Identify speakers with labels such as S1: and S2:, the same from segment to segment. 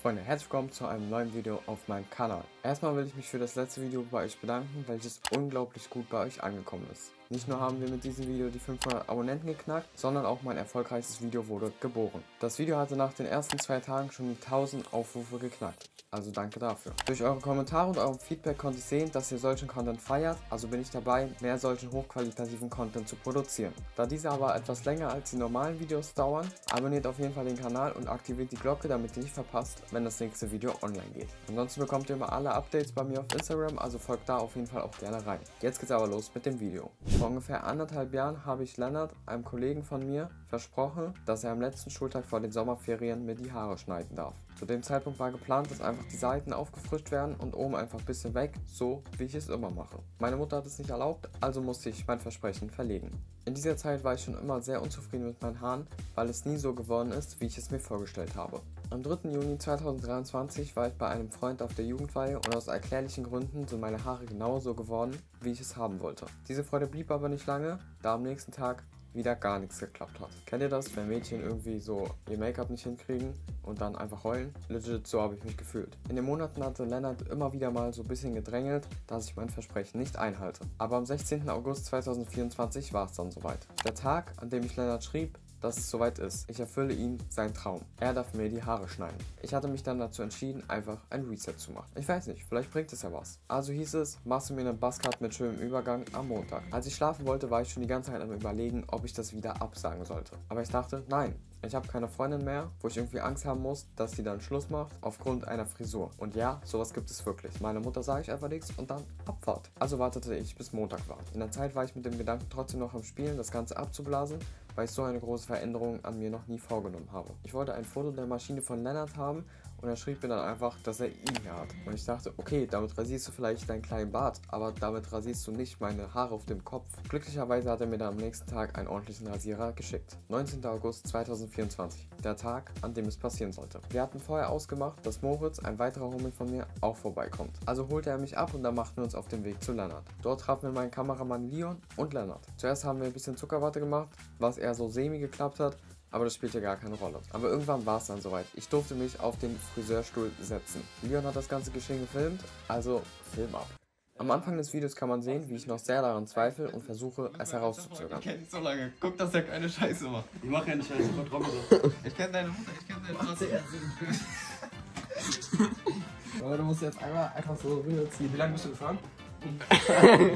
S1: Freunde, herzlich willkommen zu einem neuen Video auf meinem Kanal. Erstmal will ich mich für das letzte Video bei euch bedanken, welches unglaublich gut bei euch angekommen ist. Nicht nur haben wir mit diesem Video die 500 Abonnenten geknackt, sondern auch mein erfolgreichstes Video wurde geboren. Das Video hatte nach den ersten 2 Tagen schon die 1000 Aufrufe geknackt. Also danke dafür. Durch eure Kommentare und eurem Feedback konnte ich sehen, dass ihr solchen Content feiert, also bin ich dabei, mehr solchen hochqualitativen Content zu produzieren. Da diese aber etwas länger als die normalen Videos dauern, abonniert auf jeden Fall den Kanal und aktiviert die Glocke, damit ihr nicht verpasst, wenn das nächste Video online geht. Ansonsten bekommt ihr immer alle Updates bei mir auf Instagram, also folgt da auf jeden Fall auch gerne rein. Jetzt geht's aber los mit dem Video. Vor ungefähr 1,5 Jahren habe ich Lennart, einem Kollegen von mir, versprochen, dass er am letzten Schultag vor den Sommerferien mir die Haare schneiden darf. Zu dem Zeitpunkt war geplant, dass einfach die Seiten aufgefrischt werden und oben einfach ein bisschen weg, so wie ich es immer mache. Meine Mutter hat es nicht erlaubt, also musste ich mein Versprechen verlegen. In dieser Zeit war ich schon immer sehr unzufrieden mit meinen Haaren, weil es nie so geworden ist, wie ich es mir vorgestellt habe. Am 3. Juni 2023 war ich bei einem Freund auf der Jugendweihe und aus erklärlichen Gründen sind meine Haare genauso geworden, wie ich es haben wollte. Diese Freude blieb aber nicht lange, da am nächsten Tag wieder gar nichts geklappt hat. Kennt ihr das, wenn Mädchen irgendwie so ihr Make-up nicht hinkriegen und dann einfach heulen? Legit, so habe ich mich gefühlt. In den Monaten hatte Lennart immer wieder mal so ein bisschen gedrängelt, dass ich mein Versprechen nicht einhalte. Aber am 16. August 2024 war es dann soweit. Der Tag, an dem ich Lennart schrieb, dass es soweit ist. Ich erfülle ihm seinen Traum. Er darf mir die Haare schneiden. Ich hatte mich dann dazu entschieden, einfach ein Reset zu machen. Ich weiß nicht, vielleicht bringt es ja was. Also hieß es, machst du mir einen Buzzcut mit schönem Übergang am Montag. Als ich schlafen wollte, war ich schon die ganze Zeit am Überlegen, ob ich das wieder absagen sollte. Aber ich dachte, nein. Ich habe keine Freundin mehr, wo ich irgendwie Angst haben muss, dass sie dann Schluss macht aufgrund einer Frisur. Und ja, sowas gibt es wirklich. Meiner Mutter sage ich einfach nichts und dann Abfahrt. Also wartete ich bis Montag war. In der Zeit war ich mit dem Gedanken trotzdem noch am Spielen, das Ganze abzublasen, weil ich so eine große Veränderung an mir noch nie vorgenommen habe. Ich wollte ein Foto der Maschine von Lennart haben und er schrieb mir dann einfach, dass er ihn hier hat. Und ich dachte, okay, damit rasierst du vielleicht deinen kleinen Bart, aber damit rasierst du nicht meine Haare auf dem Kopf. Glücklicherweise hat er mir dann am nächsten Tag einen ordentlichen Rasierer geschickt. 19. August 2024, der Tag, an dem es passieren sollte. Wir hatten vorher ausgemacht, dass Moritz, ein weiterer Homie von mir, auch vorbeikommt. Also holte er mich ab und dann machten wir uns auf den Weg zu Lennart. Dort trafen wir meinen Kameramann Leon und Lennart. Zuerst haben wir ein bisschen Zuckerwatte gemacht, was eher so semi geklappt hat, aber das spielte gar keine Rolle. Aber irgendwann war es dann soweit. Ich durfte mich auf den Friseurstuhl setzen. Leon hat das ganze Geschehen gefilmt, also Film ab. Am Anfang des Videos kann man sehen, wie ich noch sehr daran zweifle und versuche, es herauszuzögern.
S2: Ich kenn dich so lange. Guck, dass der keine Scheiße macht.
S3: Ich mach keine Scheiße, vertrau mir doch.
S2: Ich kenn deine Mutter, ich kenn deine Mutter.
S3: Aber du musst jetzt einfach so rüberziehen. Wie lange bist du gefahren?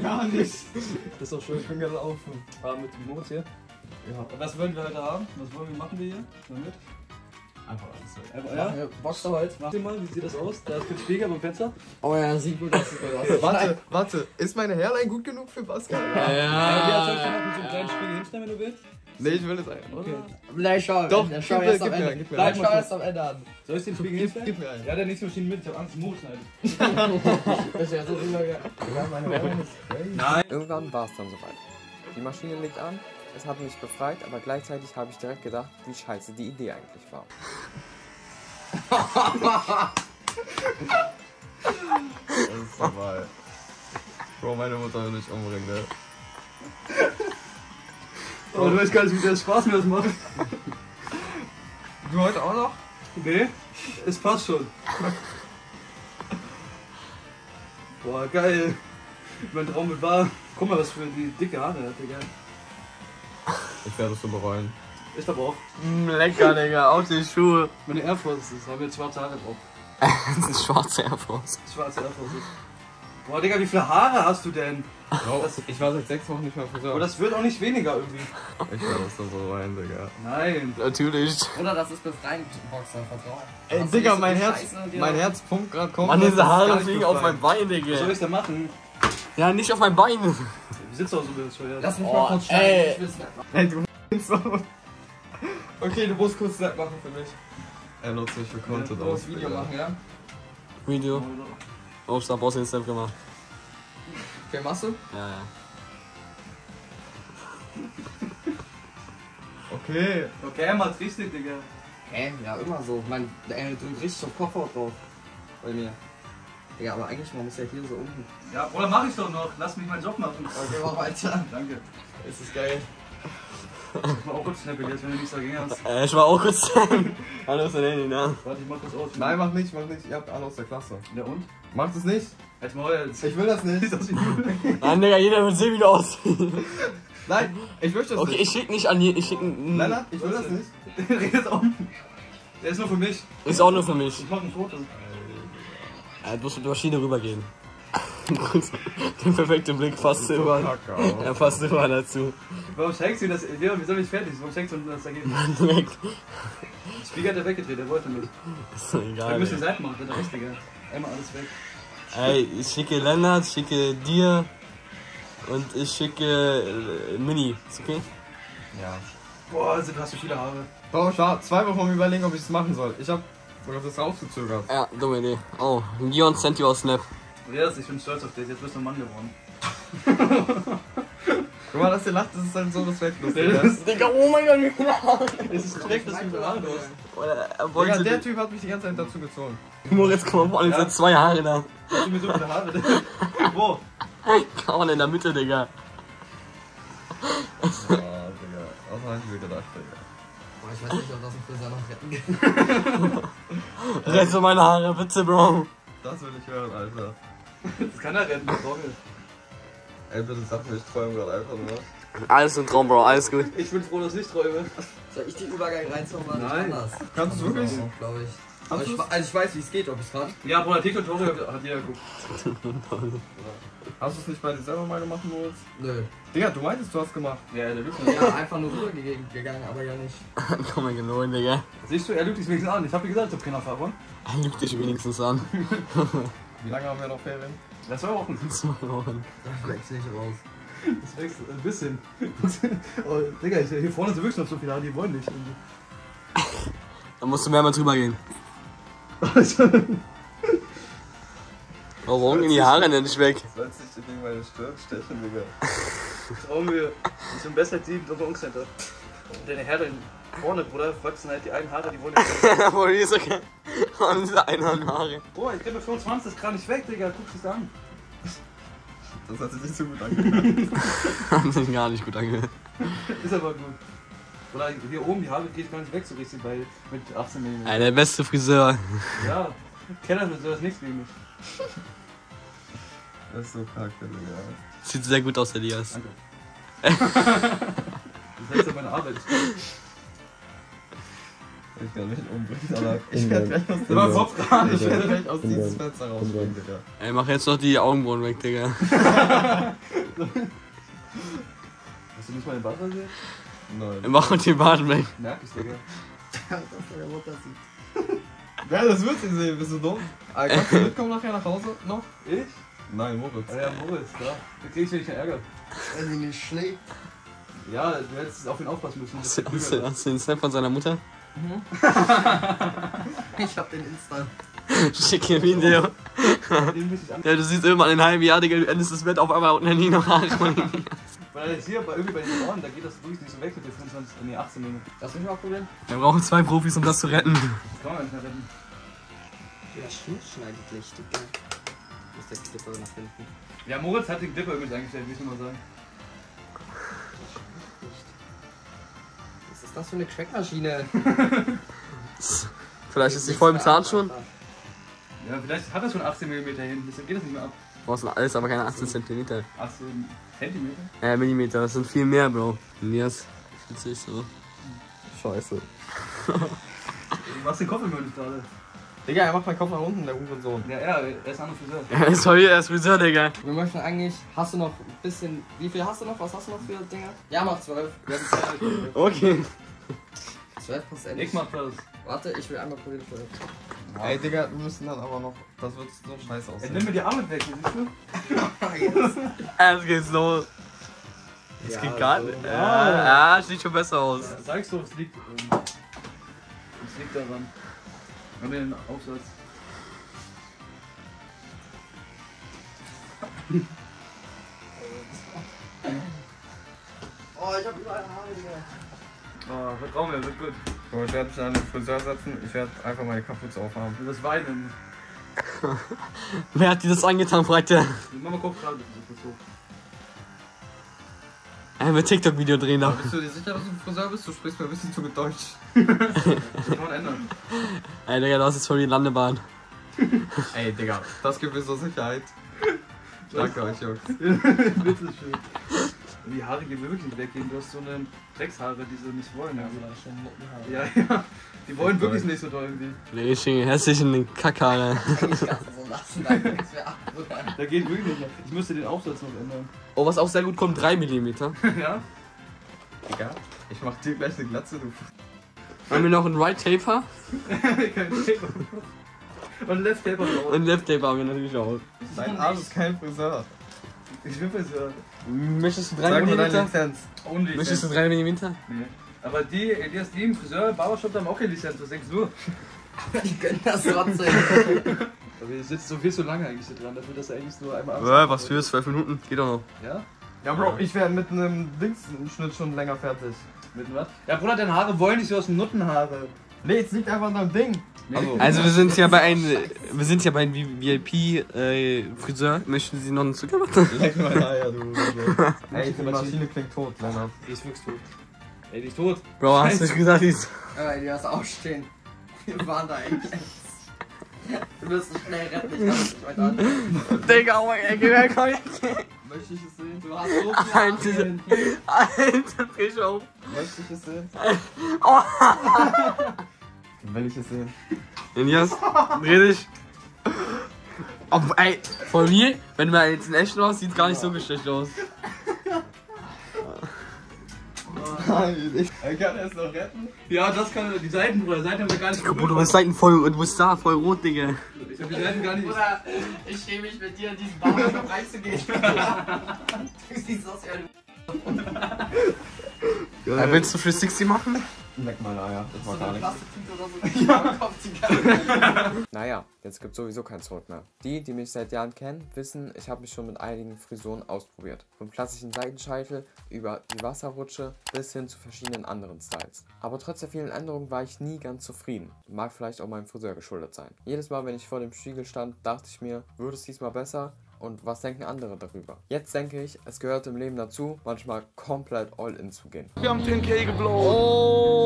S2: Gar nicht.
S3: Das ist doch schön, ich bin gelaufen. War mit dem Moritz hier. Ja. Was wollen wir heute haben? Was wollen wir machen wir hier? Damit?
S2: Einfach alles so.
S3: Ja? Box da heute. Mach dir mal, wie sieht das aus? Da ist kein Spiegel beim Fenster.
S1: Oh ja, sieht gut aus.
S2: Warte. Ist meine Hairline gut genug für Pascal?
S3: Ja, soll ich dir noch mit so einem kleinen Spiegel hinstellen, wenn du willst?
S2: Nee, ich will es einfach.
S3: Okay.
S1: Nein, schau.
S2: Doch,
S1: schau erst am Ende.
S2: gib mir
S1: Nein,
S2: einen.
S1: schau erst am Ende an.
S3: Soll ich den Spiegel hinstellen?
S2: Gib mir einen.
S3: Ja, der nächste Maschine mit. Ich hab Angst, Moritz schneidet.
S1: Das ist ja so rüber.
S3: Nein.
S1: Irgendwann war es dann soweit. Die Maschine liegt an, es hat mich befreit, aber gleichzeitig habe ich direkt gedacht, wie scheiße die Idee eigentlich war.
S2: Das ist normal. Bro, meine Mutter will mich umbringen, ne?
S3: Oh, du weißt gar nicht, wie der Spaß mir das macht.
S2: Du heute auch noch?
S3: Nee, es passt schon. Boah, geil. Mein Traum wird wahr. Guck mal, was für die dicke Haare hat, Digga.
S2: Ich werde es so bereuen.
S3: Ich aber auch.
S1: Lecker, Digga, auf die Schuhe.
S3: Meine Air Forces, haben jetzt schwarze Haare drauf.
S1: Das ist schwarze Air Force.
S3: Schwarze Air Forces. Boah, Digga, wie viele Haare hast du denn?
S2: Bro, ich war seit 6 Wochen nicht mehr Friseur.
S3: Aber das wird auch nicht weniger irgendwie.
S2: Ich werde es so bereuen, Digga.
S3: Nein.
S1: Natürlich.
S4: Oder das ist befreiend, Boxer, vertrauen.
S2: Ey, Digga, mein Herz pumpt gerade komplett.
S1: Mann, diese Haare fliegen auf mein Bein,
S3: Was soll
S1: Digga.
S3: ich da machen?
S1: Ja, nicht auf mein Bein.
S3: Wie sitzt du auch so blöd schon? Ja.
S4: Lass mich mal kurz
S1: ey.
S4: schneiden. Ich will's nicht machen.
S2: Ey, du so. Okay, du musst kurz Snap machen für mich. Er nutzt mich für Content
S4: Du
S2: aus.
S4: musst Video machen, ja?
S1: Video. Oh, da brauchst du den Step gemacht.
S4: Okay, machst du?
S1: Ja, ja.
S2: Okay.
S3: Okay, er macht's richtig, Digga.
S4: Ja, immer so. Man drückt richtig auf Kopfhaut drauf. Bei mir. Ja, aber eigentlich, man muss ja hier so unten.
S3: Ja, oder mach ich doch noch. Lass mich meinen Job machen.
S4: Okay, mach weiter.
S3: Danke.
S2: Es ist geil.
S3: Ich war auch kurz schnell jetzt, wenn du nichts dagegen hast.
S5: Ich war auch kurz. Hallo, ist dein Handy, ne?
S3: Warte, ich mach das aus.
S2: Nein, mach nicht. Ihr habt alle aus der Klasse.
S3: Ja und?
S2: Macht es nicht.
S3: Jetzt mal jetzt.
S2: Ich will das nicht.
S5: Nein, Digga, jeder wird sehen, wie du aussiehst.
S2: Nein, ich möchte das
S5: Okay,
S2: nicht.
S5: ich schick nicht an jeden. Ich schick.
S2: Lennart, ich will das nicht.
S3: Redet auch. Der ist nur für mich.
S5: Ist auch nur für mich.
S3: Ich mach ein Foto.
S5: Du musst mit der Maschine rübergehen. Den perfekten Blick fast rüber. Er passt rüber dazu.
S3: Warum schenkst du das? Wir sind nicht fertig. Warum schenkst du das dagegen?
S5: Direkt.
S3: Der Spiegel hat er weggedreht, der wollte nicht.
S5: Ist doch
S3: Wir
S5: egal.
S3: müssen
S5: Ey.
S3: die Seiten machen, der Richtige. Einmal alles weg.
S5: Ey, ich schicke Lennart, ich schicke dir und ich schicke Mini. Ist okay?
S2: Ja.
S3: Boah, also du hast so viele Haare.
S2: Bro, ich war 2 Wochen überlegen, ob ich es machen soll. Ich hab das rausgezögert.
S5: Ja, dumme Idee. Oh, Gion sent you aus Snap.
S3: Andreas, ich bin stolz auf dich. Jetzt bist du ein Mann geworden.
S2: Guck mal, dass ihr lacht, das ist halt so respektlos.
S5: Digga, oh mein Gott, wie viele Haare.
S3: Es ist direkt, dass du viele Haare hast.
S2: Digga, der Typ hat mich die ganze Zeit dazu gezogen.
S5: Moritz, komm mal vor allem, sind 2 Haare da.
S3: Hast du mir so viele Haare? Wo?
S5: Kann man in der Mitte, Digga.
S2: Oh, Digga. Was hab ich mir gedacht, Digga?
S4: Boah, ich weiß nicht, ob das ein Friseur noch retten kann.
S5: Rette meine Haare, bitte, Bro.
S2: Das will ich hören, Alter.
S3: Das kann er retten, sorge.
S2: Ey, bitte sag mir, ich träume gerade einfach nur.
S5: Alles ein Traum, Bro, alles gut.
S3: Ich bin froh, dass ich träume.
S4: Soll ich den Übergang reinzaubern?
S3: Nein.
S2: Kannst du es wirklich?
S4: Glaube ich.
S2: Hast
S4: Aber
S2: du's?
S4: ich weiß, wie es geht, ob ich es kann.
S3: Ja, Bruder, TikTok Tore hat jeder geguckt.
S2: Hast du es nicht bei dir selber mal gemacht, Moritz?
S4: Nö.
S2: Digga, du meintest, du hast gemacht.
S3: Ja, der lügt
S4: Ja, einfach nur rübergegangen, aber ja nicht.
S5: Komm mal gelohnt, Digga.
S3: Siehst du, er lügt dich wenigstens an. Ich hab dir gesagt, ich hab keine Erfahrung.
S5: Er lügt dich wenigstens an.
S2: Wie lange haben wir noch Ferien?
S3: Das war auch ein
S5: 2 Wochen.
S4: Da wächst nicht raus.
S3: Das wächst ein bisschen. Oh, Digga, hier vorne sind wirklich noch so viele Haare, die wollen nicht.
S5: Da musst du mehrmals drüber gehen. Warum gehen die Haare denn nicht weg?
S2: Sollst dich gegen meine Stirn stechen, Digga.
S3: Trauen wir. Ich bin besser als die im Center. Deine Haare vorne, Bruder, wachsen halt die einen Haare, die wollen nicht.
S5: Wo ist okay? Und diese Einhornhaare.
S3: Boah, ich gebe 25, das ist gerade nicht weg, Digga. Guck dich an.
S2: Das hat sich nicht so gut angehört.
S5: Haben sich gar nicht gut angehört.
S3: Ist aber gut. Oder hier oben, die Haare geht gar nicht weg so richtig bei mit 18 mm.
S5: Der beste Friseur.
S3: Ja, Kellerfriseur ist nichts gegen mich.
S2: Das ist so kacke, Digga.
S5: Sieht sehr gut aus, Elias.
S3: Danke. Das heißt ja meine Arbeit.
S2: Ich kann mich umbringen, aber ich werde gleich aus
S3: Immer Kopf dran.
S2: Ich werde gleich aus diesem Fenster rausspringen, Digga.
S5: Ey, mach jetzt noch die Augenbrauen weg, Digga.
S3: Hast du nicht mal den Bart rasiert?
S2: Nein.
S5: Mach die Bart weg.
S3: Merk ich, Digga.
S4: Das der Mutter sieht.
S2: Ja, das wird sie sehen, bist du dumm? Kannst du mitkommen nachher nach Hause noch?
S3: Ich?
S2: Nein, Moritz.
S3: Ja, Moritz, da. Da krieg ich nicht Ärger.
S4: Wenn sie nicht schlägt.
S3: Ja, du hättest auf ihn aufpassen müssen.
S5: Hast du den Snap von seiner Mutter?
S4: Ich hab den Insta.
S5: Schick ihr Video.
S3: Den muss ich an.
S5: Ja, du siehst irgendwann in einem halben Jahr, Digga, du endest das Bett auf einmal und dann nie noch Haare.
S3: Weil hier irgendwie bei den Ohren, da geht das wirklich nicht so weg mit den 25, nee, 18 Minuten.
S4: Das will ich mal probieren.
S5: Wir brauchen 2 Profis, um das zu retten.
S3: Das kann man nicht mehr retten.
S4: Ja, Schnitt schneidet nicht, Digga. Muss der Clipper nach hinten.
S3: Ja, Moritz hat den Dipper übrigens eingestellt, will ich nur mal sagen.
S4: Was ist das für eine Crackmaschine?
S5: Vielleicht ist sie voll im Zahn schon.
S3: Ja, vielleicht hat er schon 18 mm hin, deswegen geht das nicht mehr ab.
S5: Boah, das sind alles aber keine 18 Zentimeter.
S3: 18 Zentimeter?
S5: Millimeter, das sind viel mehr, Bro. Elias, fühlt sich so.
S2: Scheiße.
S3: Du machst den Kopf immer nicht gerade.
S2: Digga, er macht meinen Kopf nach unten, der Hurensohn.
S3: Ja, er ist an und Friseur.
S5: Er ist voll, er ist Friseur, Digga.
S4: Wir möchten eigentlich. Hast du noch ein bisschen. Wie viel hast du noch? Was hast du noch für Dinger? Ja, mach 12.
S3: Wir haben 2.
S5: Okay.
S4: 12%.
S3: Ich mach das.
S4: Warte, ich will einmal probieren.
S2: Ey, Digga, wir müssen dann aber noch. Das wird so scheiße
S3: Ey,
S2: aussehen.
S3: nimm mir die Arme weg, siehst du?
S5: Es geht los. Es
S4: Ja,
S5: geht gar
S4: so.
S5: nicht. Ja, sieht schon besser aus.
S3: Sagst du, es liegt daran. An den Aufsatz.
S4: Oh, ich hab überall Haare, Digga.
S3: Oh, vertrau mir, wird gut.
S2: So, ich werde mich an den Friseur setzen, ich werde einfach meine Kapuze aufhaben.
S3: Du wirst weinen.
S5: Wer hat dir das angetan, fragt er.
S3: Die Mama guckt gerade. Das ist so.
S5: Ein TikTok-Video drehen noch.
S2: Bist du dir sicher, dass du ein Friseur bist? Du sprichst mir ein bisschen zu mit Deutsch. Das kann man ändern.
S5: Ey, Digga, das ist voll die Landebahn.
S2: Ey, Digga, das gibt mir so Sicherheit. Danke euch, Jungs.
S3: Bitteschön. Die Haare gehen mir wirklich nicht weggehen. Du hast so eine Dreckshaare, die sie nicht wollen. Ja, ja. Die wollen wirklich nicht so doll irgendwie.
S5: Richtige hässlichen Kackhaare.
S4: Ich kann so lassen, da geht nichts mehr ab.
S3: Da geht wirklich nicht mehr. Ich müsste den Aufsatz noch ändern.
S5: Oh, was auch sehr gut kommt, 3 mm.
S3: Ja?
S2: Digga, ich mach dir gleich eine Glatze, du.
S5: Haben wir noch einen Right Taper?
S3: Kein Taper. Und Left Taper drauf.
S5: Und Left Taper haben wir natürlich auch.
S2: Dein Arsch ist kein Friseur.
S3: Ich will Friseur.
S5: Möchtest du 3
S2: Sag mir deine
S5: mm?
S2: Lizenz.
S3: Only.
S5: Möchtest du 3 mm?
S3: Nee. Aber die im Friseur, Barbershop haben auch keine Lizenz. Was denkst du?
S4: Die können das trotzdem.
S3: Aber ihr sitzt so viel zu lange eigentlich hier dran, dafür, dass er eigentlich nur einmal
S5: Was für 12 Minuten? Geht doch noch.
S3: Ja?
S2: Ja, Bro, ich werde mit einem Dingsschnitt schon länger fertig.
S3: Mit was? Ja, Bruder, deine Haare wollen nicht so aus dem Nuttenhaare.
S2: Nee, es liegt einfach an deinem Ding.
S5: Also wir sind ja bei einem VIP Friseur. Möchten Sie noch einen Zucker machen?
S2: Leck mal Eier, du. Ey, die Maschine klingt tot, Lennart.
S3: Die ist wirklich tot. Ey, die ist tot.
S5: Bro, hast du nicht gesagt, die ist...
S4: Ja, die hast aufstehen. Wir waren da eigentlich. Wir müssen schnell retten, ich kann das nicht weiter an.
S5: Digga, oh, ey, geh weg, komm.
S2: Möchte ich es sehen?
S4: Du hast so viel
S5: Alter, dreh schon auf.
S2: Möchte ich es sehen?
S5: Oh.
S2: Will ich es sehen?
S5: Elias, dreh dich. Oh, ey, von mir, wenn man jetzt in echt aus, sieht gar nicht so schlecht aus.
S2: Nein, ich kann es noch retten.
S3: Ja, das kann die Seiten, Bruder. Seiten haben wir gar nicht.
S5: Bruder, du bist Seiten voll und du bist da, voll rot, Digga.
S3: Ich hab die Seiten gar nicht.
S4: Bruder, ich schäme mich mit dir in diesen Bauernhof reinzugehen. Du siehst aus wie ein...
S5: Willst du 360 machen?
S2: Leck mal Eier, das war
S4: So
S2: gar
S4: eine
S2: nichts.
S4: Plastiktüte oder so. Kopf die
S1: Naja, jetzt gibt sowieso kein Zurück mehr. Die, die mich seit Jahren kennen, wissen, ich habe mich schon mit einigen Frisuren ausprobiert. Vom klassischen Seitenscheitel über die Wasserrutsche bis hin zu verschiedenen anderen Styles. Aber trotz der vielen Änderungen war ich nie ganz zufrieden. Mag vielleicht auch meinem Friseur geschuldet sein. Jedes Mal, wenn ich vor dem Spiegel stand, dachte ich mir, würde es diesmal besser? Und was denken andere darüber? Jetzt denke ich, es gehört im Leben dazu, manchmal komplett all in zu gehen.
S5: Wir haben 10K geblown. Oh.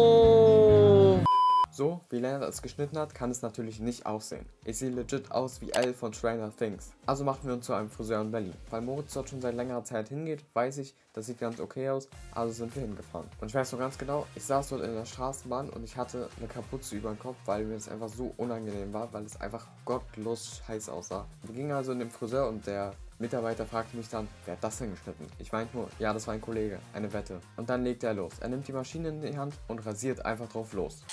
S1: So, wie Lennart es geschnitten hat, kann es natürlich nicht aussehen. Ich sehe legit aus wie L von Stranger Things. Also machen wir uns zu einem Friseur in Berlin. Weil Moritz dort schon seit längerer Zeit hingeht, weiß ich, das sieht ganz okay aus, also sind wir hingefahren. Und ich weiß noch ganz genau, ich saß dort in der Straßenbahn und ich hatte eine Kapuze über den Kopf, weil mir das einfach so unangenehm war, weil es einfach gottlos heiß aussah. Wir gingen also in den Friseur und der Mitarbeiter fragte mich dann, wer hat das denn geschnitten? Ich meinte nur, ja, das war ein Kollege, eine Wette. Und dann legte er los. Er nimmt die Maschine in die Hand und rasiert einfach drauf los.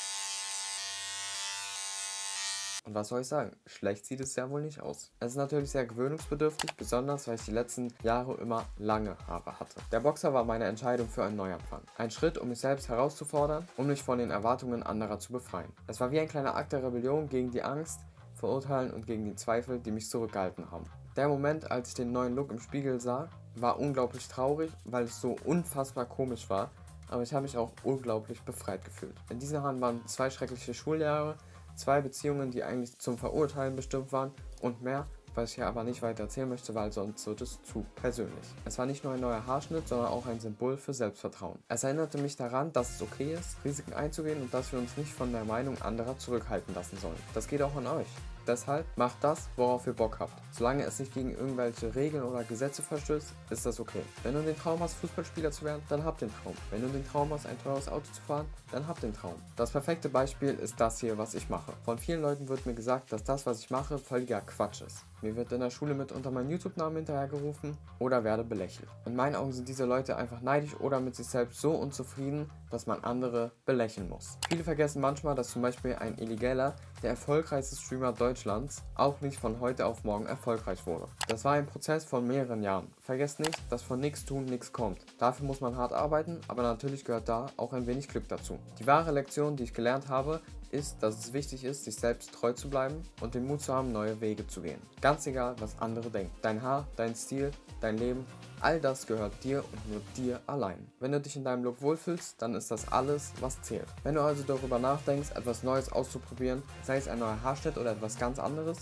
S1: Und was soll ich sagen? Schlecht sieht es ja wohl nicht aus. Es ist natürlich sehr gewöhnungsbedürftig, besonders weil ich die letzten Jahre immer lange Haare hatte. Der Boxer war meine Entscheidung für einen Neuanfang. Ein Schritt, um mich selbst herauszufordern, um mich von den Erwartungen anderer zu befreien. Es war wie ein kleiner Akt der Rebellion gegen die Angst, Verurteilen und gegen die Zweifel, die mich zurückgehalten haben. Der Moment, als ich den neuen Look im Spiegel sah, war unglaublich traurig, weil es so unfassbar komisch war, aber ich habe mich auch unglaublich befreit gefühlt. In diesen Haaren waren 2 schreckliche Schuljahre, 2 Beziehungen, die eigentlich zum Verurteilen bestimmt waren und mehr, was ich hier aber nicht weiter erzählen möchte, weil sonst wird es zu persönlich. Es war nicht nur ein neuer Haarschnitt, sondern auch ein Symbol für Selbstvertrauen. Es erinnerte mich daran, dass es okay ist, Risiken einzugehen und dass wir uns nicht von der Meinung anderer zurückhalten lassen sollen. Das geht auch an euch. Deshalb macht das, worauf ihr Bock habt. Solange es nicht gegen irgendwelche Regeln oder Gesetze verstößt, ist das okay. Wenn du den Traum hast, Fußballspieler zu werden, dann habt den Traum. Wenn du den Traum hast, ein teures Auto zu fahren, dann habt den Traum. Das perfekte Beispiel ist das hier, was ich mache. Von vielen Leuten wird mir gesagt, dass das, was ich mache, völliger Quatsch ist. Mir wird in der Schule mitunter mein YouTube-Namen hinterhergerufen oder werde belächelt. In meinen Augen sind diese Leute einfach neidisch oder mit sich selbst so unzufrieden, dass man andere belächeln muss. Viele vergessen manchmal, dass zum Beispiel ein Illegaler, der erfolgreichste Streamer Deutschlands, auch nicht von heute auf morgen erfolgreich wurde. Das war ein Prozess von mehreren Jahren. Vergesst nicht, dass von nichts tun nichts kommt. Dafür muss man hart arbeiten, aber natürlich gehört da auch ein wenig Glück dazu. Die wahre Lektion, die ich gelernt habe, ist, dass es wichtig ist, sich selbst treu zu bleiben und den Mut zu haben, neue Wege zu gehen. Ganz egal, was andere denken. Dein Haar, dein Stil, dein Leben, all das gehört dir und nur dir allein. Wenn du dich in deinem Look wohlfühlst, dann ist das alles, was zählt. Wenn du also darüber nachdenkst, etwas Neues auszuprobieren, sei es ein neuer Haarschnitt oder etwas ganz anderes,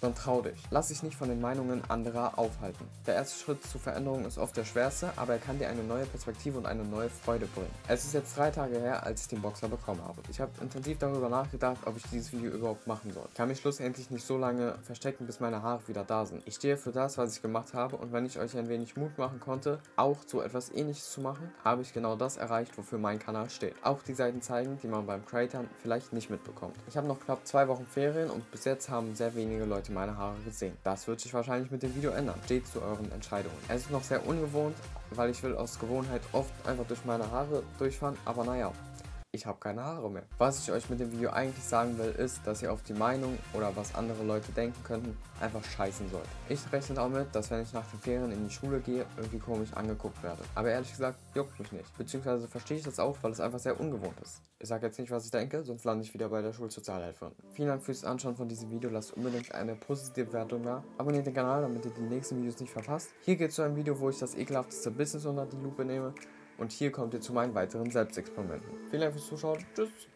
S1: dann trau dich. Lass dich nicht von den Meinungen anderer aufhalten. Der erste Schritt zur Veränderung ist oft der schwerste, aber er kann dir eine neue Perspektive und eine neue Freude bringen. Es ist jetzt 3 Tage her, als ich den Boxer bekommen habe. Ich habe intensiv darüber nachgedacht, ob ich dieses Video überhaupt machen soll. Ich kann mich schlussendlich nicht so lange verstecken, bis meine Haare wieder da sind. Ich stehe für das, was ich gemacht habe, und wenn ich euch ein wenig Mut machen konnte, auch so etwas Ähnliches zu machen, habe ich genau das erreicht, wofür mein Kanal steht. Auch die Seiten zeigen, die man beim Creatern vielleicht nicht mitbekommt. Ich habe noch knapp 2 Wochen Ferien und bis jetzt haben sehr wenige Leute meine Haare gesehen. Das wird sich wahrscheinlich mit dem Video ändern. Steht zu euren Entscheidungen. Es ist noch sehr ungewohnt, weil ich will aus Gewohnheit oft einfach durch meine Haare durchfahren, aber naja. Ich habe keine Haare mehr. Was ich euch mit dem Video eigentlich sagen will, ist, dass ihr auf die Meinung oder was andere Leute denken könnten, einfach scheißen sollt. Ich rechne damit, dass wenn ich nach den Ferien in die Schule gehe, irgendwie komisch angeguckt werde. Aber ehrlich gesagt, juckt mich nicht. Beziehungsweise verstehe ich das auch, weil es einfach sehr ungewohnt ist. Ich sage jetzt nicht, was ich denke, sonst lande ich wieder bei der Schulsozialhilfe. Vielen Dank fürs Anschauen von diesem Video. Lasst unbedingt eine positive Bewertung da. Abonniert den Kanal, damit ihr die nächsten Videos nicht verpasst. Hier geht es zu einem Video, wo ich das ekelhafteste Business unter die Lupe nehme. Und hier kommt ihr zu meinen weiteren Selbstexperimenten. Vielen Dank fürs Zuschauen. Tschüss.